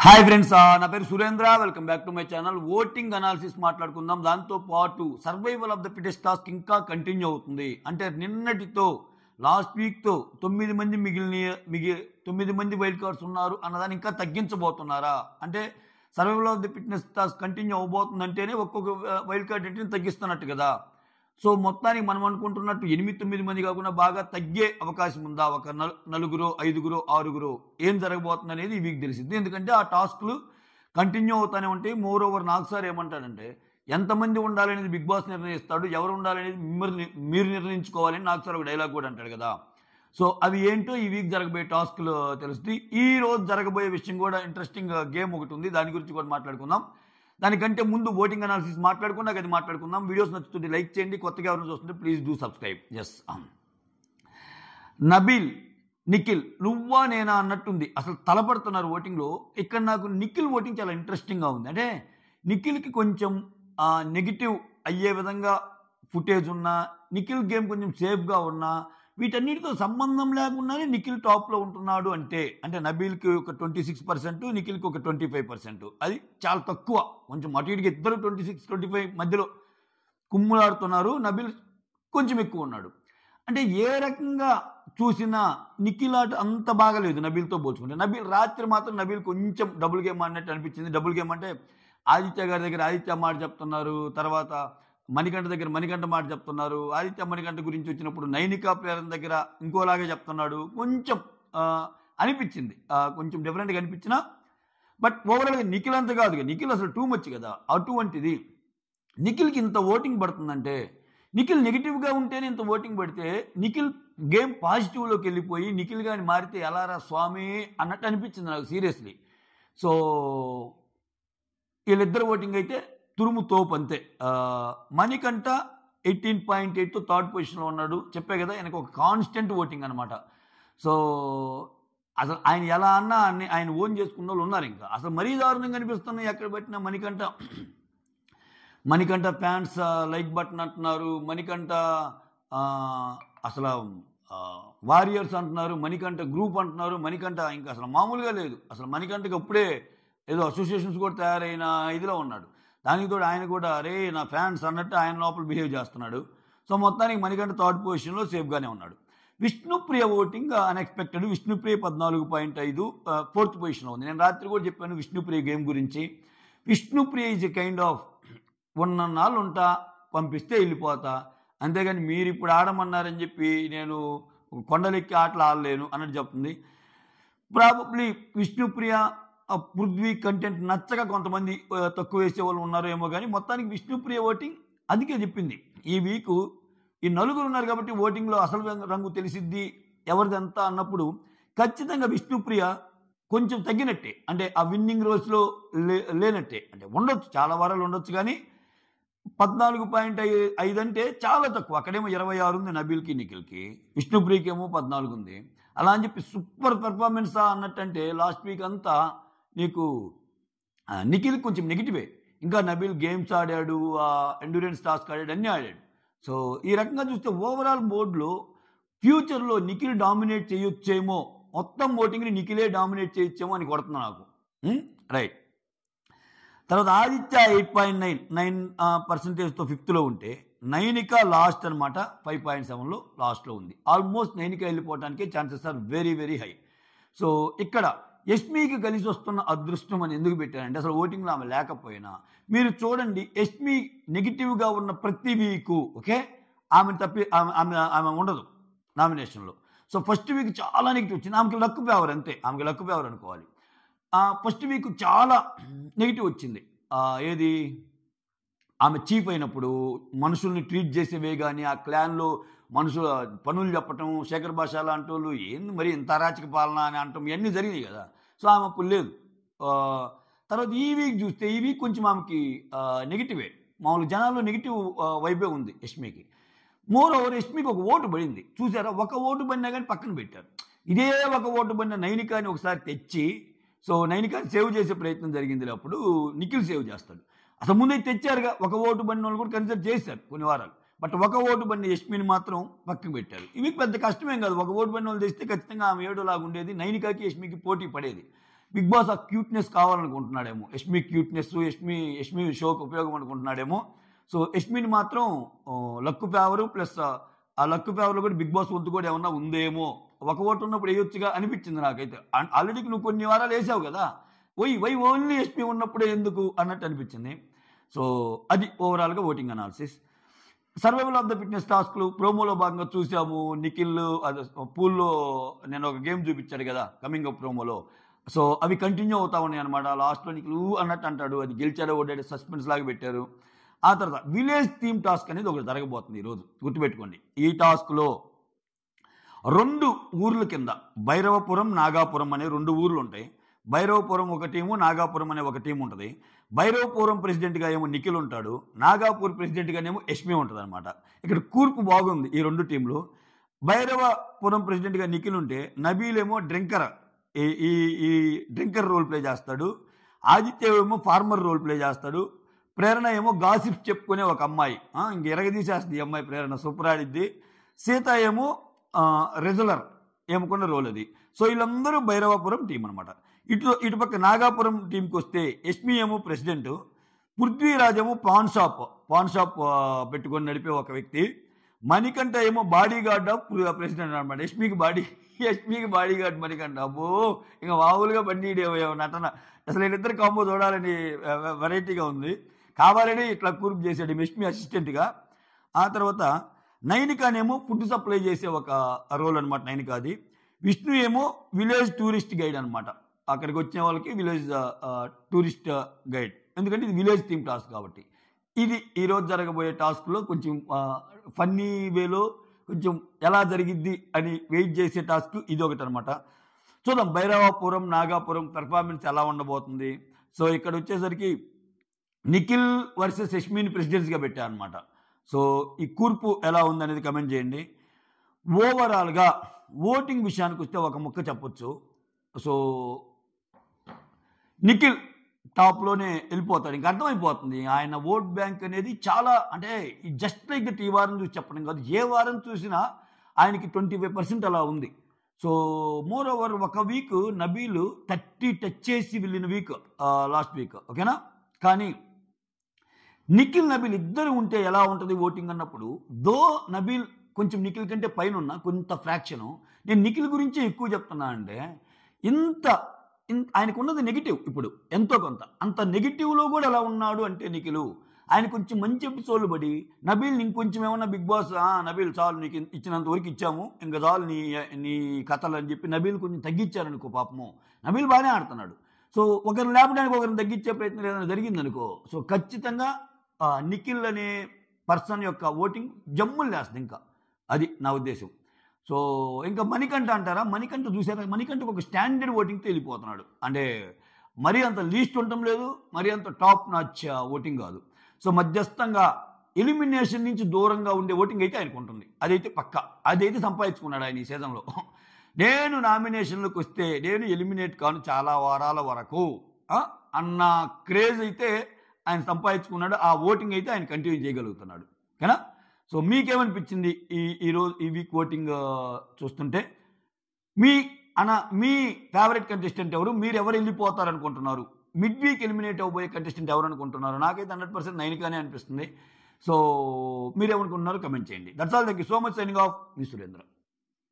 Hi friends, నా పేరు Surendra. Welcome back to my channel. Voting analysis మాట్లాడుకుందాం. దాంతో పాటు survival of the fittest task ఇంకా కంటిన్యూ అవుతుంది. అంటే నిన్నటితో లాస్ట్ వీక్తో 9 మంది మిగిలి 9 వైల్డ్ కార్డ్స్ ఉన్నారు అన్నదాన్ని ఇంకా తగ్గించబోతున్నారా? అంటే survival of the fitness task continue అవబోతుందంటేనే ఒక్కొక్క వైల్డ్ కార్డ్ ఎంట్రీని తగ్గిస్తున్నట్టు కదా. సో మొత్తానికి మనం అనుకుంటున్నట్టు 8-9 మంది కాకుండా బాగా తగ్గే అవకాశం ఉందా? ఒక నలుగురో, 5గురో, 6గురో ఏం జరగబోతుంది అనేది ఈ వీక్ తెలిసింది. ఎందుకంటే ఆ టాస్క్లు కంటిన్యూ అవుతానే ఉంటాయి. మోర్ ఓవర్ నాకు సార్ ఏమంటాడంటే, ఎంతమంది ఉండాలనేది బిగ్ బాస్ నిర్ణయిస్తాడు, ఎవరు ఉండాలనేది మీరు నిర్ణయించుకోవాలని నాకు సార్ ఒక డైలాగ్ కూడా అంటాడు కదా. సో అవి ఏంటో ఈ వీక్ జరగబోయే టాస్క్లు తెలుస్తాయి. ఈ రోజు జరగబోయే విషయం కూడా ఇంట్రెస్టింగ్ గేమ్ ఒకటి ఉంది, దాని గురించి కూడా మాట్లాడుకుందాం. దానికంటే ముందు ఓటింగ్ అనాలిసిస్ మాట్లాడుకున్నాక అది మాట్లాడుకుందాం. వీడియోస్ నచ్చుతుంటే లైక్ చేయండి, కొత్తగా ఎవరైనా చూస్తుంటే please do subscribe. Yes, Nabeel, Nikhil నువ్వా నేనా అన్నట్టుంది. అసలు తలపడుతున్నారు ఓటింగ్లో. ఇక్కడ నాకు నిఖిల్ ఓటింగ్ చాలా ఇంట్రెస్టింగ్గా ఉంది. అంటే నిఖిల్కి కొంచెం నెగిటివ్ అయ్యే విధంగా ఫుటేజ్ ఉన్నా, నిఖిల్ గేమ్ కొంచెం సేఫ్గా ఉన్నా, వీటన్నిటితో సంబంధం లేకుండానే నిఖిల్ టాప్లో ఉంటున్నాడు. అంటే నబీల్కి ఒక 26%, నిఖిల్కి ఒక 25%. అది చాలా తక్కువ. కొంచెం అటు ఇటుకి ఇద్దరు 26-25 మధ్యలో కుమ్ములాడుతున్నారు. నబీల్ కొంచెం ఎక్కువ ఉన్నాడు. అంటే ఏ రకంగా చూసినా నిఖిల్ ఆట అంత బాగాలేదు నబీల్తో పోల్చుకుంటే. నబీల్ రాత్రి మాత్రం నబీల్ కొంచెం డబుల్ గేమ్ అన్నట్టు అనిపించింది. డబుల్ గేమ్ అంటే ఆదిత్య గారి దగ్గర ఆదిత్య మాట చెప్తున్నారు, తర్వాత మణికంఠ దగ్గర మణికంఠ మాట చెప్తున్నారు. ఆదిత్య మణికంఠ గురించి వచ్చినప్పుడు నైనికా ప్లేయర్ దగ్గర ఇంకోలాగే చెప్తున్నాడు. కొంచెం అనిపించింది, కొంచెం డిఫరెంట్గా అనిపించినా, బట్ ఓవరాల్గా నిఖిల్ అంత కాదు. నిఖిల్ అసలు టూ మచ్ కదా. అటువంటిది నిఖిల్కి ఇంత ఓటింగ్ పడుతుందంటే, నిఖిల్ నెగిటివ్గా ఉంటేనే ఇంత ఓటింగ్ పడితే, నిఖిల్ గేమ్ పాజిటివ్లోకి వెళ్ళిపోయి నిఖిల్ గాని మారితే ఎలారా స్వామి అన్నట్టు అనిపించింది నాకు సీరియస్లీ. సో వీళ్ళిద్దరు ఓటింగ్ అయితే తురుము తోపు అంతే. మణికంఠ 18.8తో థర్డ్ పొజిషన్లో ఉన్నాడు. చెప్పే కదా, ఆయనకు ఒక కాన్స్టెంట్ ఓటింగ్ అనమాట. సో అసలు ఆయన ఎలా అన్నా ఆయన ఓన్ చేసుకున్న వాళ్ళు ఉన్నారు. ఇంకా అసలు మరీ దారుణంగా అనిపిస్తున్నాయి ఎక్కడ పెట్టినా. మణికంఠ ఫ్యాన్స్ లైక్ బటన్ అంటున్నారు, మణికంఠ అసలు వారియర్స్ అంటున్నారు, మణికంఠ గ్రూప్ అంటున్నారు. మణికంఠ ఇంకా అసలు మామూలుగా లేదు. అసలు మణికంఠకి అప్పుడే ఏదో అసోసియేషన్స్ కూడా తయారైన ఇదిలో ఉన్నాడు. దానికి తోడు ఆయన కూడా అరే నా ఫ్యాన్స్ అన్నట్టు ఆయన లోపల బిహేవ్ చేస్తున్నాడు. సో మొత్తానికి మణికంఠ థర్డ్ పొజిషన్లో సేఫ్గానే ఉన్నాడు. Vishnupriya voting unexpected. Vishnupriya 14.5 fourth పొజిషన్లో ఉంది. నేను రాత్రి కూడా చెప్పాను విష్ణుప్రియ గేమ్ గురించి. Vishnupriya is a kind of ఉన్నన్నాళ్ళు ఉంటా, పంపిస్తే వెళ్ళిపోతా, అంతేగాని మీరు ఇప్పుడు ఆడమన్నారని చెప్పి నేను కొండలెక్కి ఆటలు ఆడలేను అన్నట్టు చెప్తుంది. ప్రాబబ్లీ విష్ణుప్రియ పృథ్వీ కంటెంట్ నచ్చక కొంతమంది తక్కువ వేసే వాళ్ళు ఉన్నారో ఏమో, కానీ మొత్తానికి విష్ణుప్రియ ఓటింగ్ అందుకే చెప్పింది. ఈ వీకు ఈ నలుగురు ఉన్నారు కాబట్టి ఓటింగ్లో అసలు రంగు తెలిసిద్ది ఎవరిదంతా అన్నప్పుడు ఖచ్చితంగా విష్ణుప్రియ కొంచెం తగ్గినట్టే. అంటే ఆ విన్నింగ్ రోల్స్లో లేనట్టే. అంటే ఉండొచ్చు, చాలా వారాలు ఉండొచ్చు, కానీ 14.5 అంటే చాలా తక్కువ. అక్కడేమో 26 ఉంది నబీల్కి, నిఖిల్కి. విష్ణుప్రియకి ఏమో 14 ఉంది. అలా అని చెప్పి సూపర్ పెర్ఫార్మెన్సా అన్నట్టంటే లాస్ట్ వీక్ అంతా నీకు నిఖిల్ కొంచెం నెగిటివే. ఇంకా నబీల్ గేమ్స్ ఆడాడు, ఎండ్యూరెన్స్ టాస్క్ ఆడాడు, అన్నీ ఆడాడు. సో ఈ రకంగా చూస్తే ఓవరాల్ బోర్డులో ఫ్యూచర్లో నిఖిల్ డామినేట్ చేయొచ్చేమో, మొత్తం ఓటింగ్ని నిఖిలే డామినేట్ చేయొచ్చేమో అని కొడుతున్నా నాకు. రైట్. తర్వాత ఆదిత్య 8.9% ఫిఫ్త్లో ఉంటే, నైనికా లాస్ట్ అనమాట 5.7లో లాస్ట్లో ఉంది. ఆల్మోస్ట్ నైనికా వెళ్ళిపోవడానికి chances are very very high. So ఇక్కడ యష్మికి కలిసి వస్తున్న అదృష్టం అని ఎందుకు పెట్టారంటే, అసలు ఓటింగ్లో ఆమె లేకపోయినా మీరు చూడండి, యష్మి నెగిటివ్గా ఉన్న ప్రతి వీకు ఓకే ఆమె ఆమె ఉండదు నామినేషన్లో. సో ఫస్ట్ వీక్ చాలా నెగిటివ్ వచ్చింది. ఆమెకి లక్ ఫేవర్ అంతే, ఆమెకి లక్ ఫేవర్ అనుకోవాలి. ఫస్ట్ వీక్ చాలా నెగిటివ్ వచ్చింది. ఏది ఆమె చీఫ్ అయినప్పుడు మనుషుల్ని ట్రీట్ చేసేవే కానీ, ఆ క్లాన్లో మనుషులు పనులు చెప్పటం, శేఖర్ భాష లాంటి వాళ్ళు ఏంది మరి ఇంత అరాచక పాలన అని అంటాం, ఇవన్నీ జరిగినాయి కదా. సో ఆమె అప్పుడు లేదు. తర్వాత ఈ వీక్ చూస్తే, ఈ వీక్ కొంచెం ఆమెకి నెగిటివే. మామూలు జనాల్లో నెగిటివ్ వైబే ఉంది యష్మికి. మోర్ ఓవర్ యష్మికి ఒక ఓటు పడింది చూసారా. ఒక ఓటు పడినా కానీ పక్కన పెట్టారు. ఇదే ఒక ఓటు పడిన నైనికాని ఒకసారి తెచ్చి, సో నైనికాని సేవ్ చేసే ప్రయత్నం జరిగింది. అప్పుడు నిఖిల్ సేవ్ చేస్తాడు. అసలు ముందే తెచ్చారుగా, ఒక ఓటు పడిన వాళ్ళు కూడా కన్సిడర్ చేశారు కొన్ని వారాలు. బట్ ఒక ఓటు పడిన యష్మిని మాత్రం పక్కన పెట్టారు. ఇవి పెద్ద కష్టమేం కాదు. ఒక ఓటు పడిన వాళ్ళు తెస్తే ఖచ్చితంగా ఆమె ఏడోలాగా ఉండేది. నైనికాకి యష్మికి పోటీ పడేది. బిగ్ బాస్ ఆ క్యూట్నెస్ కావాలనుకుంటున్నాడేమో, యష్మి క్యూట్నెస్, యష్మి షోకి ఉపయోగం అనుకుంటున్నాడేమో. సో యష్మిని మాత్రం లక్ ఫేవరు ప్లస్ ఆ లక్ ఫేవర్లో కూడా బిగ్ బాస్ వంతు కూడా ఏమన్నా ఉందేమో, ఒక ఓటు ఉన్నప్పుడు వేయొచ్చుగా అనిపించింది నాకైతే. ఆల్రెడీ నువ్వు కొన్ని వారాలు వేసావు కదా, వై ఓన్లీ యష్మి ఉన్నప్పుడే ఎందుకు అన్నట్టు అనిపించింది. సో అది ఓవరాల్గా voting analysis. Survival of the fitness టాస్క్లు ప్రోమోలో భాగంగా చూసాము. నిఖిల్ అదే పూల్లో నేను ఒక గేమ్ చూపించాడు కదా కమింగ్ అప్ ప్రోమోలో. సో అవి కంటిన్యూ అవుతా ఉన్నాయి అనమాట. లాస్ట్లో నిఖిల్ అన్నట్టు అంటాడు, అది గెలిచాడో ఓడాడో సస్పెన్స్ లాగా పెట్టారు. ఆ తర్వాత విలేజ్ థీమ్ టాస్క్ అనేది ఒకటి జరగబోతుంది ఈరోజు, గుర్తుపెట్టుకోండి. ఈ టాస్క్లో 2 ఊర్ల కింద భైరవపురం, నాగాపురం అనే 2 ఊర్లు ఉంటాయి. భైరవపురం ఒక టీము, నాగాపురం అనే ఒక టీం ఉంటుంది. భైరవపురం ప్రెసిడెంట్గా ఏమో నిఖిల్ ఉంటాడు, నాగాపూర్ ప్రెసిడెంట్గానేమో యష్మి ఉంటుంది అనమాట. ఇక్కడ కూర్పు బాగుంది ఈ 2 టీంలు. భైరవపురం ప్రెసిడెంట్గా నిఖిల్ ఉంటే నబీల్ ఏమో డ్రింకర్, ఈ ఈ డ్రింకర్ రోల్ ప్లే చేస్తాడు. ఆదిత్య ఏమో ఫార్మర్ రోల్ ప్లే చేస్తాడు. ప్రేరణ ఏమో గాసిప్ చెప్పుకునే ఒక అమ్మాయి, ఇంక ఎరగదీసేస్తుంది ఈ అమ్మాయి ప్రేరణ, సూపర్ ఆడిద్ది. సీత ఏమో రెజలర్ ఏమకున్న రోల్ అది. సో వీళ్ళందరూ భైరవపురం టీం అనమాట. ఇటుపక్క నాగాపురం టీంకి వస్తే యష్మి ఏమో ప్రెసిడెంట్, పృథ్వీరాజ్ ఏమో పాన్ షాప్ పెట్టుకొని నడిపే ఒక వ్యక్తి, మణికంఠ ఏమో బాడీ గార్డ్ ఆఫ్ ప్రెసిడెంట్ అనమాట. యష్మికి బాడీ గార్డ్ మణికంఠ. అబ్బో ఇంకా మామూలుగా బండి నటన, అసలు వీళ్ళిద్దరు కాంబో చూడాలని వెరైటీగా ఉంది. కావాలని ఇట్లా కూర్పు చేశాడు యష్మి అసిస్టెంట్గా. ఆ తర్వాత నైనికానేమో ఫుడ్ సప్లై చేసే ఒక రోల్ అనమాట నైనికాది. విష్ణు ఏమో విలేజ్ టూరిస్ట్ గైడ్ అనమాట. అక్కడికి వచ్చిన వాళ్ళకి విలేజ్ టూరిస్ట్ గైడ్, ఎందుకంటే ఇది విలేజ్ థీమ్ టాస్క్ కాబట్టి. ఇది ఈరోజు జరగబోయే టాస్క్లో కొంచెం ఫన్నీ వేలో కొంచెం ఎలా జరిగిద్ది అని వెయిట్ చేసే టాస్క్ ఇది ఒకటి అనమాట. చూద్దాం భైరవపురం, నాగాపురం పెర్ఫార్మెన్స్ ఎలా ఉండబోతుంది. సో ఇక్కడ వచ్చేసరికి నిఖిల్ వర్సెస్ యష్మిని ప్రెసిడెంట్స్గా పెట్టారనమాట. సో ఈ కూర్పు ఎలా ఉందనేది కమెంట్ చేయండి. ఓవరాల్గా ఓటింగ్ విషయానికి వస్తే ఒక ముక్క చెప్పొచ్చు. సో నిఖిల్ టాప్లోనే వెళ్ళిపోతాడు, ఇంకా అర్థమైపోతుంది. ఆయన ఓట్ బ్యాంక్ అనేది చాలా, అంటే జస్ట్ లైక్ దట్ ఈ వారం చూసి చెప్పడం కాదు, ఏ వారం చూసినా ఆయనకి 25% అలా ఉంది. సో మోర్ ఓవర్ ఒక వీక్ నబీల్ 30 టచ్ చేసి వెళ్ళిన వీక్ లాస్ట్ వీక్, ఓకేనా. కానీ నిఖిల్ నబీల్ ఇద్దరు ఉంటే ఎలా ఉంటుంది ఓటింగ్ అన్నప్పుడు, దో నబీల్ కొంచెం నిఖిల్ కంటే పైన ఉన్న కొంత ఫ్రాక్షను. నేను నిఖిల్ గురించి ఎక్కువ చెప్తున్నా అంటే, ఆయనకు ఉన్నది నెగిటివ్ ఇప్పుడు ఎంతో కొంత, అంత నెగిటివ్లో కూడా ఎలా ఉన్నాడు అంటే నిఖిల్, ఆయన కొంచెం మంచి ఎపిసోడ్లు పడి నబీల్ ఇంకొంచెం ఏమన్నా బిగ్ బాస్ నబీల్ చాలు నీకు ఇచ్చినంత వరకు ఇచ్చాము, ఇంకా చాలు నీ కథలు అని చెప్పి నబీల్ కొంచెం తగ్గించారనుకో, పాపము నబీల్ బాగానే ఆడుతున్నాడు. సో ఒకరిని లేపడానికి ఒకరిని తగ్గించే ప్రయత్నం ఏదైనా జరిగిందనుకో, సో ఖచ్చితంగా నిఖిల్ అనే పర్సన్ యొక్క ఓటింగ్ జమ్ములు లేస్తుంది. ఇంకా అది నా ఉద్దేశం. సో ఇంకా మణికంఠ అంటారా, మణికంఠ చూసారా, మణికంఠకు ఒక స్టాండర్డ్ ఓటింగ్తో వెళ్ళిపోతున్నాడు. అంటే మరీ అంత లీస్ట్ ఉండటం లేదు, మరీ అంత టాప్ నాచ్ ఓటింగ్ కాదు. సో మధ్యస్థంగా ఎలిమినేషన్ నుంచి దూరంగా ఉండే ఓటింగ్ అయితే ఆయనకు ఉంటుంది. అదైతే పక్కా, అదైతే సంపాదించుకున్నాడు ఆయన ఈ సీజన్లో. నేను నామినేషన్లకు వస్తే నేను ఎలిమినేట్ కాను చాలా వారాల వరకు అన్న క్రేజ్ అయితే ఆయన సంపాదించుకున్నాడు. ఆ ఓటింగ్ అయితే ఆయన కంటిన్యూ చేయగలుగుతున్నాడు, ఓకేనా. సో మీకేమనిపించింది ఈ వీక్ ఓటింగ్ చూస్తుంటే? మీ ఫేవరెట్ కంటెస్టెంట్ ఎవరు? మీరు ఎవరు వెళ్ళిపోతారనుకుంటున్నారు? మిడ్ వీక్ ఎలిమినేట్ అవ్వబోయే కంటెస్టెంట్ ఎవరు అనుకుంటున్నారు? నాకైతే 100% నైనికానే అనిపిస్తుంది. సో మీరేమనుకుంటున్నారు కమెంట్ చేయండి. That's all. Thank you so much. Signing off, me Surendra.